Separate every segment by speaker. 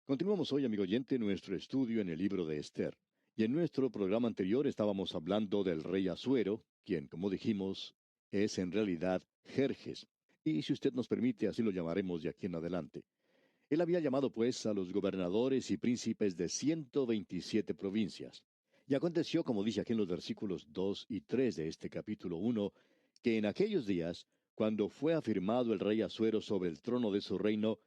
Speaker 1: Continuamos hoy, amigo oyente, nuestro estudio en el libro de Esther. Y en nuestro programa anterior estábamos hablando del rey Asuero, quien, como dijimos, es en realidad Jerjes. Y si usted nos permite, así lo llamaremos de aquí en adelante. Él había llamado, pues, a los gobernadores y príncipes de 127 provincias. Y aconteció, como dice aquí en los versículos 2 y 3 de este capítulo 1, que en aquellos días, cuando fue afirmado el rey Asuero sobre el trono de su reino,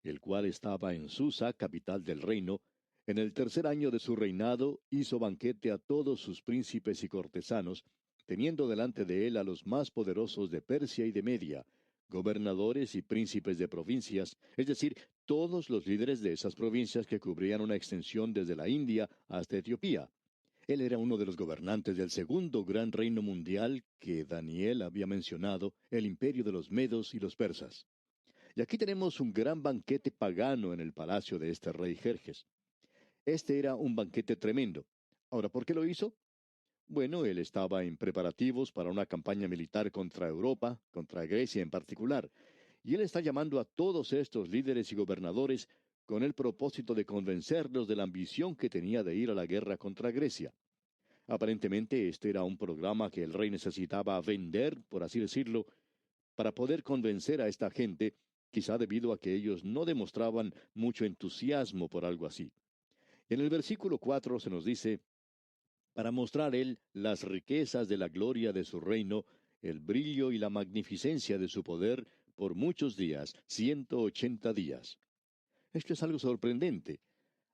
Speaker 1: el cual estaba en Susa, capital del reino, en el tercer año de su reinado hizo banquete a todos sus príncipes y cortesanos, teniendo delante de él a los más poderosos de Persia y de Media, gobernadores y príncipes de provincias, es decir, todos los líderes de esas provincias que cubrían una extensión desde la India hasta Etiopía. Él era uno de los gobernantes del segundo gran reino mundial que Daniel había mencionado, el imperio de los medos y los persas. Y aquí tenemos un gran banquete pagano en el palacio de este rey Jerjes. Este era un banquete tremendo. Ahora, ¿por qué lo hizo? Bueno, él estaba en preparativos para una campaña militar contra Europa, contra Grecia en particular, y él está llamando a todos estos líderes y gobernadores con el propósito de convencerlos de la ambición que tenía de ir a la guerra contra Grecia. Aparentemente este era un programa que el rey necesitaba vender, por así decirlo, para poder convencer a esta gente, quizá debido a que ellos no demostraban mucho entusiasmo por algo así. En el versículo 4 se nos dice, para mostrar él las riquezas de la gloria de su reino, el brillo y la magnificencia de su poder, por muchos días, 180 días. Esto es algo sorprendente.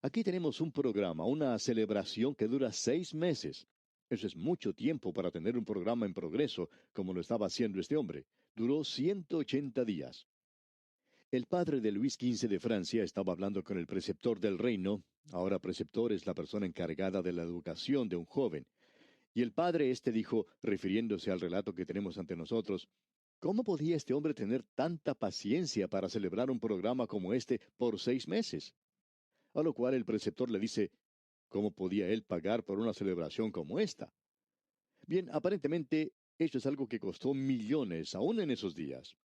Speaker 1: Aquí tenemos un programa, una celebración que dura 6 meses. Eso es mucho tiempo para tener un programa en progreso, como lo estaba haciendo este hombre. Duró 180 días. El padre de Luis XV de Francia estaba hablando con el preceptor del reino. Ahora preceptor es la persona encargada de la educación de un joven. Y el padre este dijo, refiriéndose al relato que tenemos ante nosotros, ¿cómo podía este hombre tener tanta paciencia para celebrar un programa como este por 6 meses? A lo cual el preceptor le dice, ¿cómo podía él pagar por una celebración como esta? Bien, aparentemente, esto es algo que costó millones, aún en esos días.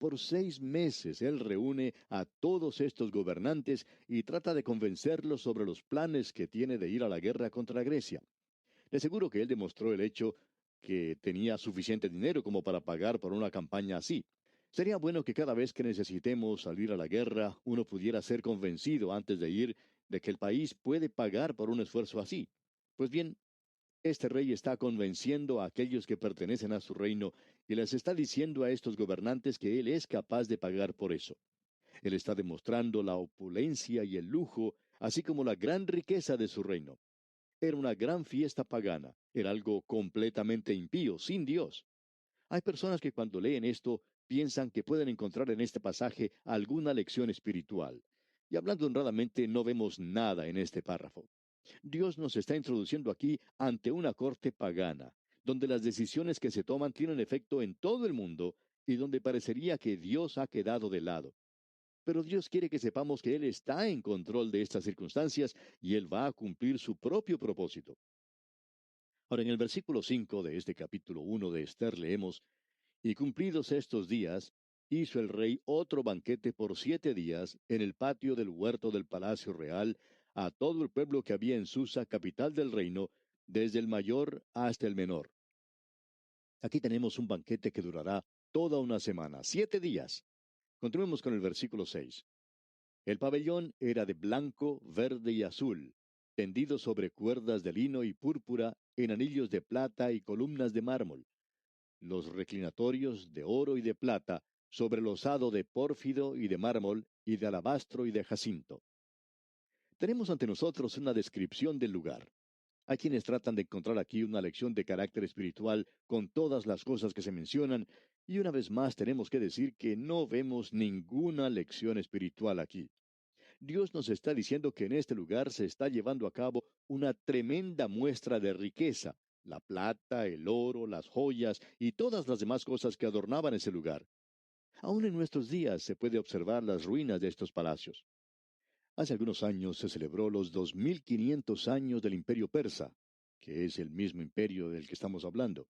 Speaker 1: Por 6 meses él reúne a todos estos gobernantes y trata de convencerlos sobre los planes que tiene de ir a la guerra contra Grecia. De seguro que él demostró el hecho que tenía suficiente dinero como para pagar por una campaña así. Sería bueno que cada vez que necesitemos salir a la guerra, uno pudiera ser convencido antes de ir de que el país puede pagar por un esfuerzo así. Pues bien, este rey está convenciendo a aquellos que pertenecen a su reino y les está diciendo a estos gobernantes que él es capaz de pagar por eso. Él está demostrando la opulencia y el lujo, así como la gran riqueza de su reino. Era una gran fiesta pagana, era algo completamente impío, sin Dios. Hay personas que cuando leen esto piensan que pueden encontrar en este pasaje alguna lección espiritual. Y hablando honradamente, no vemos nada en este párrafo. Dios nos está introduciendo aquí ante una corte pagana, donde las decisiones que se toman tienen efecto en todo el mundo y donde parecería que Dios ha quedado de lado. Pero Dios quiere que sepamos que Él está en control de estas circunstancias y Él va a cumplir su propio propósito. Ahora, en el versículo 5 de este capítulo 1 de Esther leemos, y cumplidos estos días, hizo el rey otro banquete por 7 días en el patio del huerto del palacio real a todo el pueblo que había en Susa, capital del reino, desde el mayor hasta el menor. Aquí tenemos un banquete que durará toda una semana, 7 días. Continuemos con el versículo 6. El pabellón era de blanco, verde y azul, tendido sobre cuerdas de lino y púrpura, en anillos de plata y columnas de mármol. Los reclinatorios de oro y de plata, sobre losado de pórfido y de mármol, y de alabastro y de jacinto. Tenemos ante nosotros una descripción del lugar. Hay quienes tratan de encontrar aquí una lección de carácter espiritual con todas las cosas que se mencionan, y una vez más tenemos que decir que no vemos ninguna lección espiritual aquí. Dios nos está diciendo que en este lugar se está llevando a cabo una tremenda muestra de riqueza, la plata, el oro, las joyas y todas las demás cosas que adornaban ese lugar. Aún en nuestros días se puede observar las ruinas de estos palacios. Hace algunos años se celebró los 2500 años del Imperio Persa, que es el mismo imperio del que estamos hablando.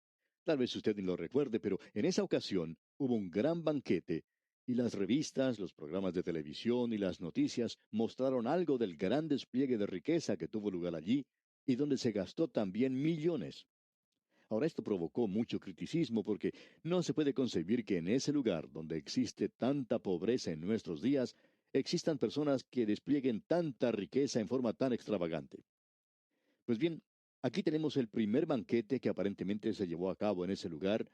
Speaker 1: Tal vez usted ni lo recuerde, pero en esa ocasión hubo un gran banquete Y las revistas, los programas de televisión y las noticias mostraron algo del gran despliegue de riqueza que tuvo lugar allí y donde se gastó también millones. Ahora esto provocó mucho criticismo porque no se puede concebir que en ese lugar donde existe tanta pobreza en nuestros días, existan personas que desplieguen tanta riqueza en forma tan extravagante. Pues bien, aquí tenemos el primer banquete que aparentemente se llevó a cabo en ese lugar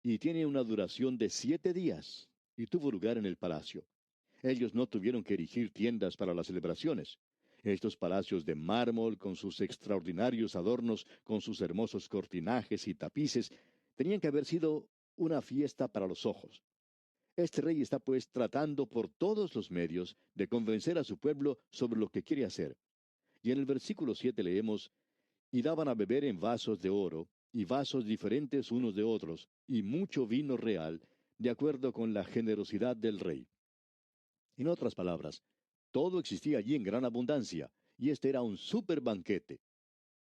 Speaker 1: y tiene una duración de 7 días y tuvo lugar en el palacio. Ellos no tuvieron que erigir tiendas para las celebraciones. Estos palacios de mármol, con sus extraordinarios adornos, con sus hermosos cortinajes y tapices, tenían que haber sido una fiesta para los ojos. Este rey está pues tratando por todos los medios de convencer a su pueblo sobre lo que quiere hacer. Y en el versículo 7 leemos, y daban a beber en vasos de oro, y vasos diferentes unos de otros, y mucho vino real, de acuerdo con la generosidad del rey. En otras palabras, todo existía allí en gran abundancia, y este era un super banquete.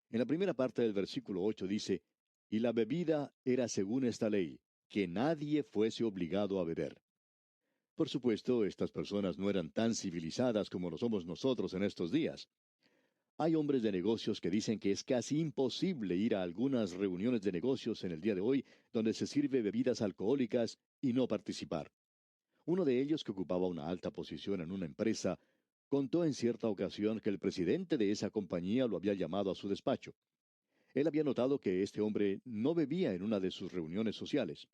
Speaker 1: En la primera parte del versículo 8 dice, y la bebida era según esta ley, que nadie fuese obligado a beber. Por supuesto, estas personas no eran tan civilizadas como lo somos nosotros en estos días. Hay hombres de negocios que dicen que es casi imposible ir a algunas reuniones de negocios en el día de hoy donde se sirve bebidas alcohólicas y no participar. Uno de ellos, que ocupaba una alta posición en una empresa, contó en cierta ocasión que el presidente de esa compañía lo había llamado a su despacho. Él había notado que este hombre no bebía en una de sus reuniones sociales.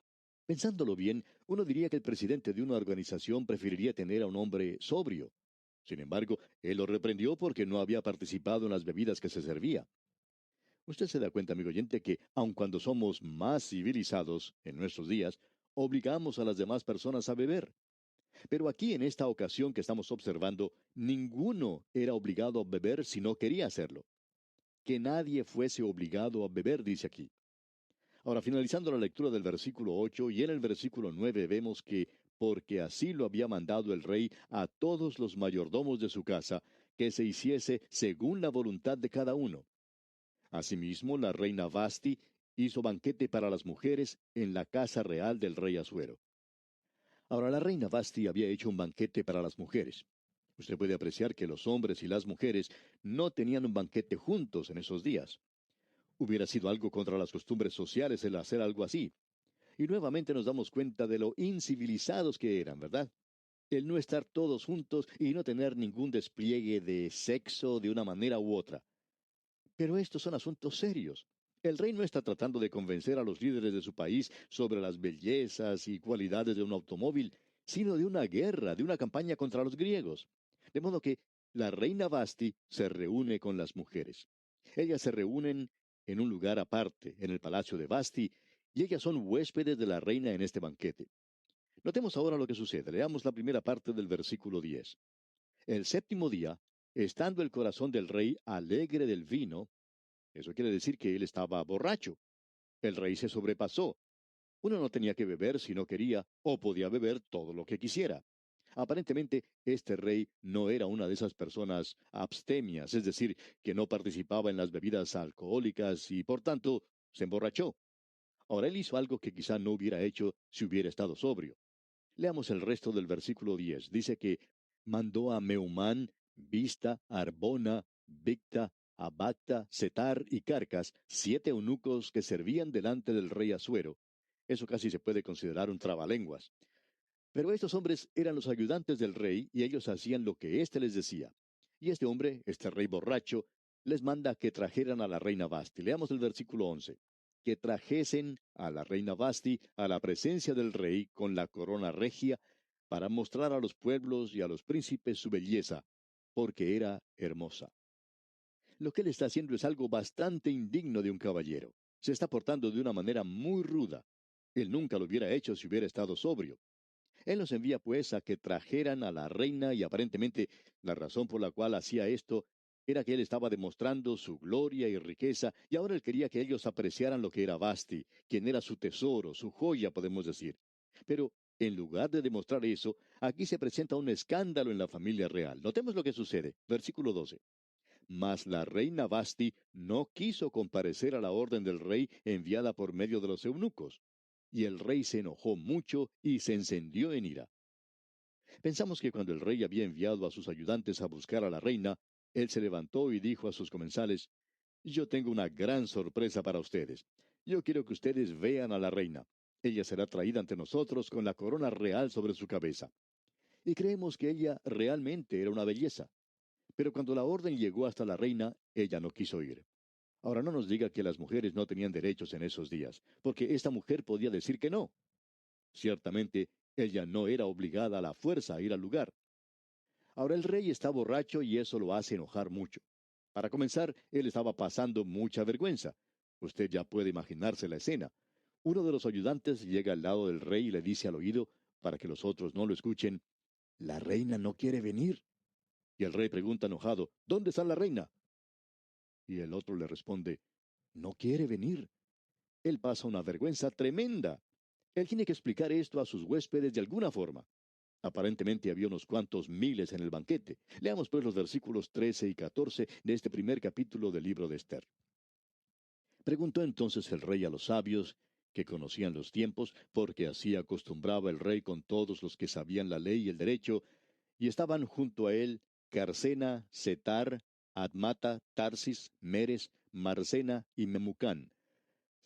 Speaker 1: Pensándolo bien, uno diría que el presidente de una organización preferiría tener a un hombre sobrio. Sin embargo, él lo reprendió porque no había participado en las bebidas que se servía. Usted se da cuenta, amigo oyente, que aun cuando somos más civilizados en nuestros días, obligamos a las demás personas a beber. Pero aquí en esta ocasión que estamos observando, ninguno era obligado a beber si no quería hacerlo. Que nadie fuese obligado a beber, dice aquí. Ahora, finalizando la lectura del versículo 8 y en el versículo 9 vemos que, porque así lo había mandado el rey a todos los mayordomos de su casa, que se hiciese según la voluntad de cada uno. Asimismo, la reina Vasti hizo banquete para las mujeres en la casa real del rey Asuero. Ahora, la reina Vasti había hecho un banquete para las mujeres. Usted puede apreciar que los hombres y las mujeres no tenían un banquete juntos en esos días. Hubiera sido algo contra las costumbres sociales el hacer algo así. Y nuevamente nos damos cuenta de lo incivilizados que eran, ¿verdad? El no estar todos juntos y no tener ningún despliegue de sexo de una manera u otra. Pero estos son asuntos serios. El rey no está tratando de convencer a los líderes de su país sobre las bellezas y cualidades de un automóvil, sino de una guerra, de una campaña contra los griegos. De modo que la reina Vasti se reúne con las mujeres. Ellas se reúnen en un lugar aparte, en el palacio de Vasti, y ellas son huéspedes de la reina en este banquete. Notemos ahora lo que sucede. Leamos la primera parte del versículo 10. El séptimo día, estando el corazón del rey alegre del vino, eso quiere decir que él estaba borracho. El rey se sobrepasó. Uno no tenía que beber si no quería, o podía beber todo lo que quisiera. Aparentemente, este rey no era una de esas personas abstemias, es decir, que no participaba en las bebidas alcohólicas y, por tanto, se emborrachó. Ahora él hizo algo que quizá no hubiera hecho si hubiera estado sobrio. Leamos el resto del versículo 10. Dice que mandó a Meumán, Vista, Arbona, Bicta, Abacta, Setar y Carcas, 7 eunucos que servían delante del rey Asuero. Eso casi se puede considerar un trabalenguas. Pero estos hombres eran los ayudantes del rey y ellos hacían lo que éste les decía. Y este hombre, este rey borracho, les manda que trajeran a la reina Vasti. Leamos el versículo 11. Que trajesen a la reina Vasti a la presencia del rey con la corona regia para mostrar a los pueblos y a los príncipes su belleza, porque era hermosa. Lo que él está haciendo es algo bastante indigno de un caballero. Se está portando de una manera muy ruda. Él nunca lo hubiera hecho si hubiera estado sobrio. Él los envía pues a que trajeran a la reina y aparentemente la razón por la cual hacía esto era que él estaba demostrando su gloria y riqueza y ahora él quería que ellos apreciaran lo que era Basti, quien era su tesoro, su joya, podemos decir. Pero en lugar de demostrar eso, aquí se presenta un escándalo en la familia real. Notemos lo que sucede. Versículo 12. Mas la reina Basti no quiso comparecer a la orden del rey enviada por medio de los eunucos. Y el rey se enojó mucho y se encendió en ira. Pensamos que cuando el rey había enviado a sus ayudantes a buscar a la reina, él se levantó y dijo a sus comensales: Yo tengo una gran sorpresa para ustedes. Yo quiero que ustedes vean a la reina. Ella será traída ante nosotros con la corona real sobre su cabeza. Y creemos que ella realmente era una belleza. Pero cuando la orden llegó hasta la reina, ella no quiso ir. Ahora no nos diga que las mujeres no tenían derechos en esos días, porque esta mujer podía decir que no. Ciertamente, ella no era obligada a la fuerza a ir al lugar. Ahora el rey está borracho y eso lo hace enojar mucho. Para comenzar, él estaba pasando mucha vergüenza. Usted ya puede imaginarse la escena. Uno de los ayudantes llega al lado del rey y le dice al oído, para que los otros no lo escuchen: La reina no quiere venir. Y el rey pregunta enojado: ¿Dónde está la reina? Y el otro le responde: No quiere venir. Él pasa una vergüenza tremenda. Él tiene que explicar esto a sus huéspedes de alguna forma. Aparentemente había unos cuantos miles en el banquete. Leamos pues los versículos 13 y 14 de este primer capítulo del libro de Esther. Preguntó entonces el rey a los sabios, que conocían los tiempos, porque así acostumbraba el rey con todos los que sabían la ley y el derecho, y estaban junto a él Carcena, Setar, Admata, Tarsis, Meres, Marcena y Memucán,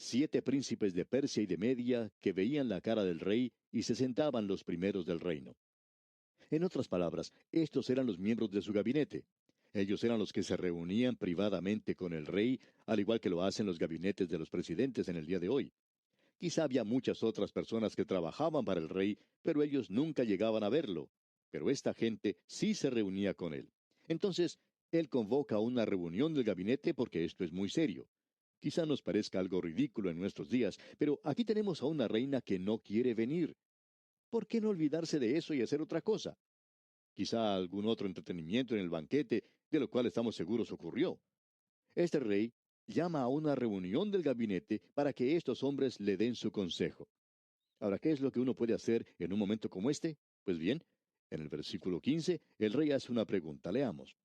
Speaker 1: 7 príncipes de Persia y de Media, que veían la cara del rey y se sentaban los primeros del reino. En otras palabras, estos eran los miembros de su gabinete. Ellos eran los que se reunían privadamente con el rey, al igual que lo hacen los gabinetes de los presidentes en el día de hoy. Quizá había muchas otras personas que trabajaban para el rey, pero ellos nunca llegaban a verlo. Pero esta gente sí se reunía con él. Entonces, él convoca una reunión del gabinete porque esto es muy serio. Quizá nos parezca algo ridículo en nuestros días, pero aquí tenemos a una reina que no quiere venir. ¿Por qué no olvidarse de eso y hacer otra cosa? Quizá algún otro entretenimiento en el banquete, de lo cual estamos seguros ocurrió. Este rey llama a una reunión del gabinete para que estos hombres le den su consejo. Ahora, ¿qué es lo que uno puede hacer en un momento como este? Pues bien, en el versículo 15, el rey hace una pregunta. Leamos.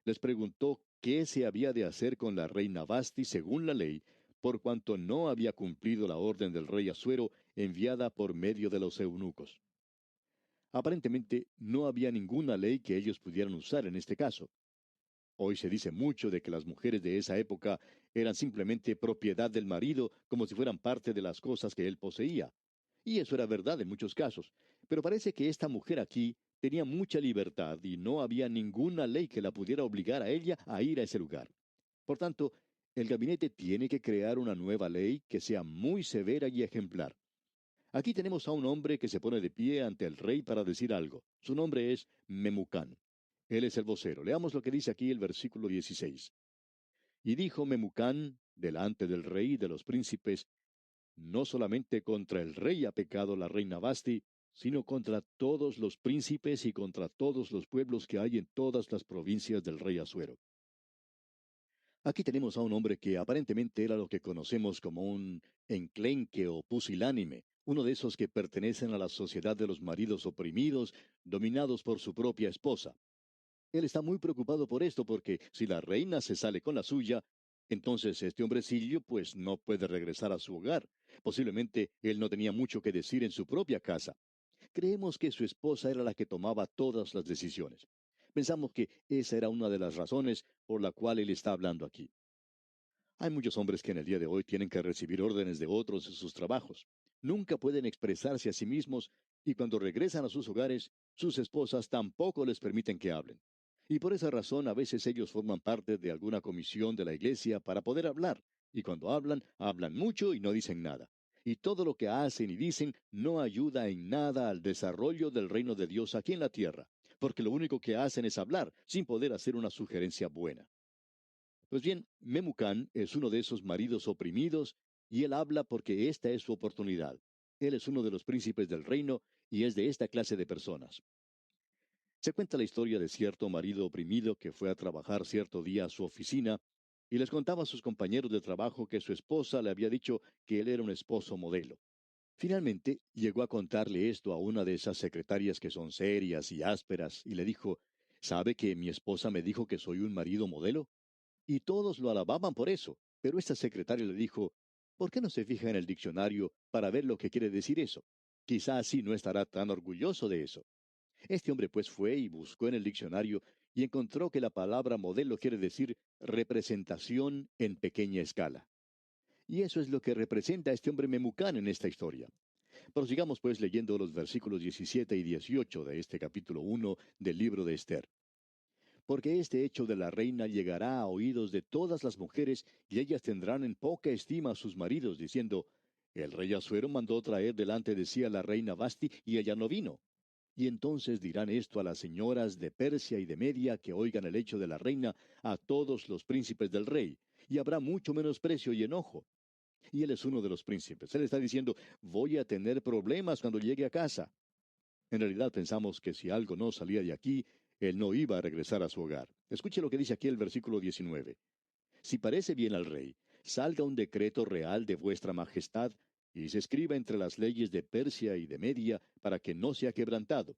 Speaker 1: Les preguntó qué se había de hacer con la reina Vasti según la ley, por cuanto no había cumplido la orden del rey Asuero enviada por medio de los eunucos. Aparentemente, no había ninguna ley que ellos pudieran usar en este caso. Hoy se dice mucho de que las mujeres de esa época eran simplemente propiedad del marido, como si fueran parte de las cosas que él poseía. Y eso era verdad en muchos casos. Pero parece que esta mujer aquí tenía mucha libertad y no había ninguna ley que la pudiera obligar a ella a ir a ese lugar. Por tanto, el gabinete tiene que crear una nueva ley que sea muy severa y ejemplar. Aquí tenemos a un hombre que se pone de pie ante el rey para decir algo. Su nombre es Memucán. Él es el vocero. Leamos lo que dice aquí el versículo 16. Y dijo Memucán delante del rey y de los príncipes: No solamente contra el rey ha pecado la reina Vasti, sino contra todos los príncipes y contra todos los pueblos que hay en todas las provincias del rey Asuero. Aquí tenemos a un hombre que aparentemente era lo que conocemos como un enclenque o pusilánime, uno de esos que pertenecen a la sociedad de los maridos oprimidos, dominados por su propia esposa. Él está muy preocupado por esto porque si la reina se sale con la suya, entonces este hombrecillo pues no puede regresar a su hogar. Posiblemente él no tenía mucho que decir en su propia casa. Creemos que su esposa era la que tomaba todas las decisiones. Pensamos que esa era una de las razones por la cual él está hablando aquí. Hay muchos hombres que en el día de hoy tienen que recibir órdenes de otros en sus trabajos. Nunca pueden expresarse a sí mismos y cuando regresan a sus hogares, sus esposas tampoco les permiten que hablen. Y por esa razón a veces ellos forman parte de alguna comisión de la iglesia para poder hablar, y cuando hablan, hablan mucho y no dicen nada. Y todo lo que hacen y dicen no ayuda en nada al desarrollo del reino de Dios aquí en la tierra, porque lo único que hacen es hablar sin poder hacer una sugerencia buena. Pues bien, Memucán es uno de esos maridos oprimidos y él habla porque esta es su oportunidad. Él es uno de los príncipes del reino y es de esta clase de personas. Se cuenta la historia de cierto marido oprimido que fue a trabajar cierto día a su oficina y les contaba a sus compañeros de trabajo que su esposa le había dicho que él era un esposo modelo. Finalmente llegó a contarle esto a una de esas secretarias que son serias y ásperas y le dijo: ¿Sabe que mi esposa me dijo que soy un marido modelo? Y todos lo alababan por eso. Pero esta secretaria le dijo: ¿Por qué no se fija en el diccionario para ver lo que quiere decir eso? Quizá así no estará tan orgulloso de eso. Este hombre pues fue y buscó en el diccionario y encontró que la palabra modelo quiere decir representación en pequeña escala. Y eso es lo que representa este hombre Memucán en esta historia. Prosigamos pues leyendo los versículos 17 y 18 de este capítulo 1 del libro de Esther. Porque este hecho de la reina llegará a oídos de todas las mujeres, y ellas tendrán en poca estima a sus maridos, diciendo, el rey Asuero mandó traer delante de sí a la reina Vasti, y ella no vino. Y entonces dirán esto a las señoras de Persia y de Media que oigan el hecho de la reina, a todos los príncipes del rey, y habrá mucho menosprecio y enojo. Y él es uno de los príncipes. Él está diciendo, voy a tener problemas cuando llegue a casa. En realidad pensamos que si algo no salía de aquí, él no iba a regresar a su hogar. Escuche lo que dice aquí el versículo 19. Si parece bien al rey, salga un decreto real de vuestra majestad, y se escriba entre las leyes de Persia y de Media, para que no sea quebrantado.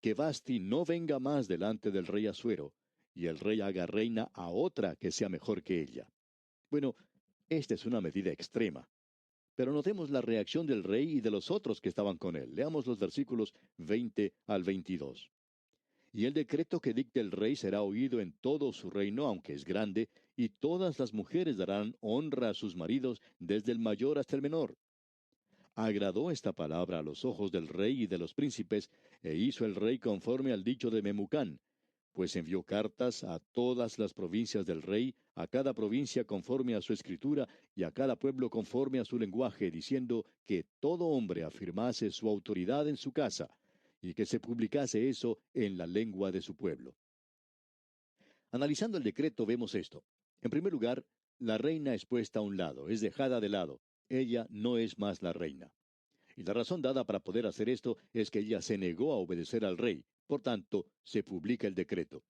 Speaker 1: Que Vasti no venga más delante del rey Asuero, y el rey haga reina a otra que sea mejor que ella. Bueno, esta es una medida extrema. Pero notemos la reacción del rey y de los otros que estaban con él. Leamos los versículos 20 al 22. Y el decreto que dicte el rey será oído en todo su reino, aunque es grande, y todas las mujeres darán honra a sus maridos, desde el mayor hasta el menor. Agradó esta palabra a los ojos del rey y de los príncipes, e hizo el rey conforme al dicho de Memucán, pues envió cartas a todas las provincias del rey, a cada provincia conforme a su escritura, y a cada pueblo conforme a su lenguaje, diciendo que todo hombre afirmase su autoridad en su casa, y que se publicase eso en la lengua de su pueblo. Analizando el decreto vemos esto. En primer lugar, la reina es puesta a un lado, es dejada de lado. Ella no es más la reina. Y la razón dada para poder hacer esto es que ella se negó a obedecer al rey. Por tanto, se publica el decreto.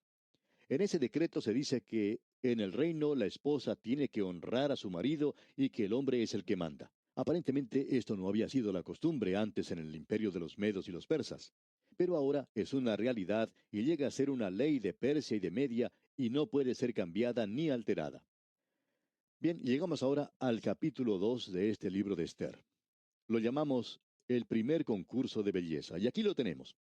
Speaker 1: En ese decreto se dice que en el reino la esposa tiene que honrar a su marido y que el hombre es el que manda. Aparentemente esto no había sido la costumbre antes en el imperio de los medos y los persas. Pero ahora es una realidad y llega a ser una ley de Persia y de Media y no puede ser cambiada ni alterada. Bien, llegamos ahora al capítulo 2 de este libro de Esther. Lo llamamos el primer concurso de belleza. Y aquí lo tenemos.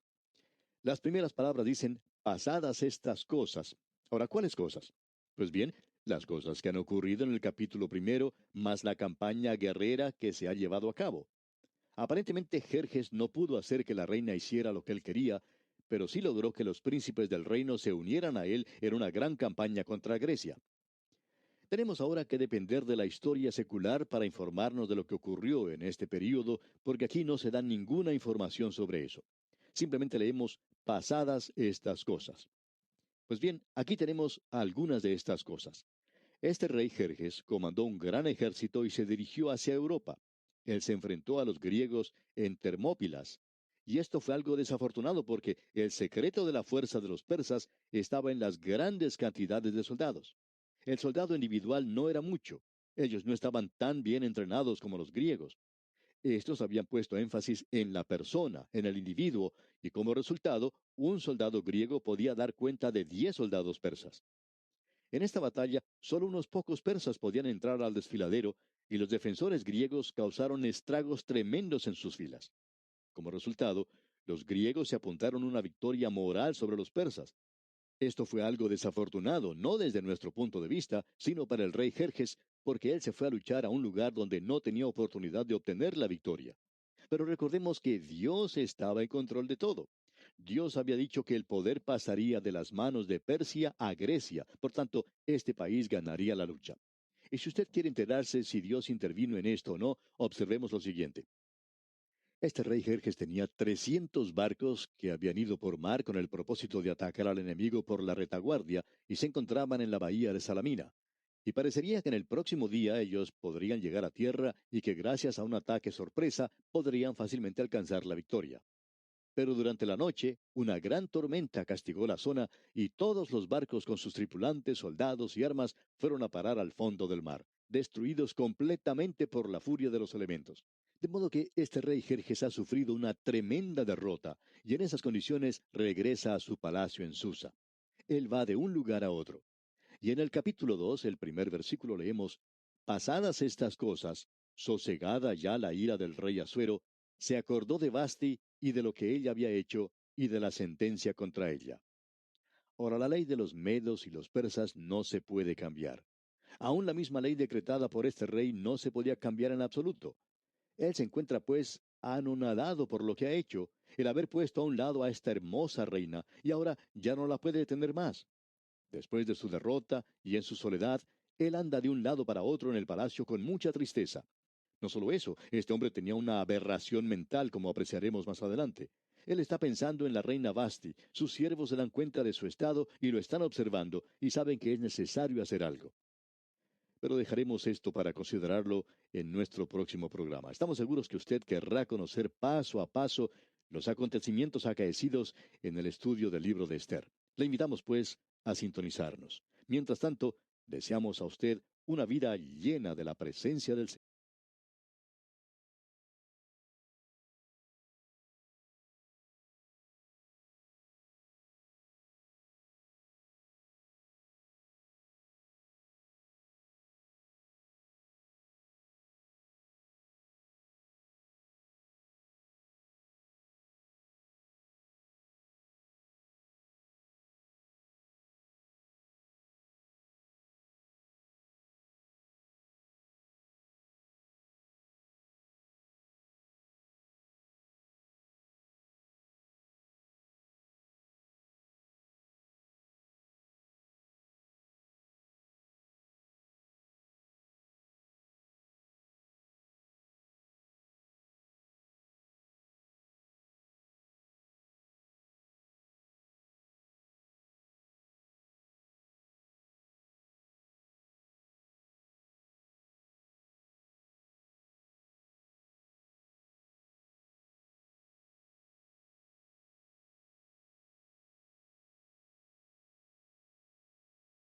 Speaker 1: Las primeras palabras dicen, pasadas estas cosas. Ahora, ¿cuáles cosas? Pues bien, las cosas que han ocurrido en el capítulo primero, más la campaña guerrera que se ha llevado a cabo. Aparentemente, Jerjes no pudo hacer que la reina hiciera lo que él quería, pero sí logró que los príncipes del reino se unieran a él en una gran campaña contra Grecia. Tenemos ahora que depender de la historia secular para informarnos de lo que ocurrió en este período, porque aquí no se da ninguna información sobre eso. Simplemente leemos pasadas estas cosas. Pues bien, aquí tenemos algunas de estas cosas. Este rey Jerjes comandó un gran ejército y se dirigió hacia Europa. Él se enfrentó a los griegos en Termópilas. Y esto fue algo desafortunado porque el secreto de la fuerza de los persas estaba en las grandes cantidades de soldados. El soldado individual no era mucho. Ellos no estaban tan bien entrenados como los griegos. Estos habían puesto énfasis en la persona, en el individuo, y como resultado, un soldado griego podía dar cuenta de 10 soldados persas. En esta batalla, solo unos pocos persas podían entrar al desfiladero, y los defensores griegos causaron estragos tremendos en sus filas. Como resultado, los griegos se apuntaron una victoria moral sobre los persas. Esto fue algo desafortunado, no desde nuestro punto de vista, sino para el rey Jerjes, porque él se fue a luchar a un lugar donde no tenía oportunidad de obtener la victoria. Pero recordemos que Dios estaba en control de todo. Dios había dicho que el poder pasaría de las manos de Persia a Grecia, por tanto, este país ganaría la lucha. Y si usted quiere enterarse si Dios intervino en esto o no, observemos lo siguiente. Este rey Jerjes tenía 300 barcos que habían ido por mar con el propósito de atacar al enemigo por la retaguardia y se encontraban en la bahía de Salamina. Y parecería que en el próximo día ellos podrían llegar a tierra y que gracias a un ataque sorpresa podrían fácilmente alcanzar la victoria. Pero durante la noche, una gran tormenta castigó la zona y todos los barcos con sus tripulantes, soldados y armas fueron a parar al fondo del mar, destruidos completamente por la furia de los elementos. De modo que este rey Jerjes ha sufrido una tremenda derrota y en esas condiciones regresa a su palacio en Susa. Él va de un lugar a otro. Y en el capítulo 2, el primer versículo leemos, pasadas estas cosas, sosegada ya la ira del rey Asuero, se acordó de Basti y de lo que ella había hecho, y de la sentencia contra ella. Ahora, la ley de los medos y los persas no se puede cambiar. Aún la misma ley decretada por este rey no se podía cambiar en absoluto. Él se encuentra, pues, anonadado por lo que ha hecho, el haber puesto a un lado a esta hermosa reina, y ahora ya no la puede detener más. Después de su derrota y en su soledad, él anda de un lado para otro en el palacio con mucha tristeza. No solo eso, este hombre tenía una aberración mental, como apreciaremos más adelante. Él está pensando en la reina Basti. Sus siervos se dan cuenta de su estado y lo están observando y saben que es necesario hacer algo. Pero dejaremos esto para considerarlo en nuestro próximo programa. Estamos seguros que usted querrá conocer paso a paso los acontecimientos acaecidos en el estudio del libro de Esther. Le invitamos, pues, a sintonizarnos. Mientras tanto, deseamos a usted una vida llena de la presencia del Señor.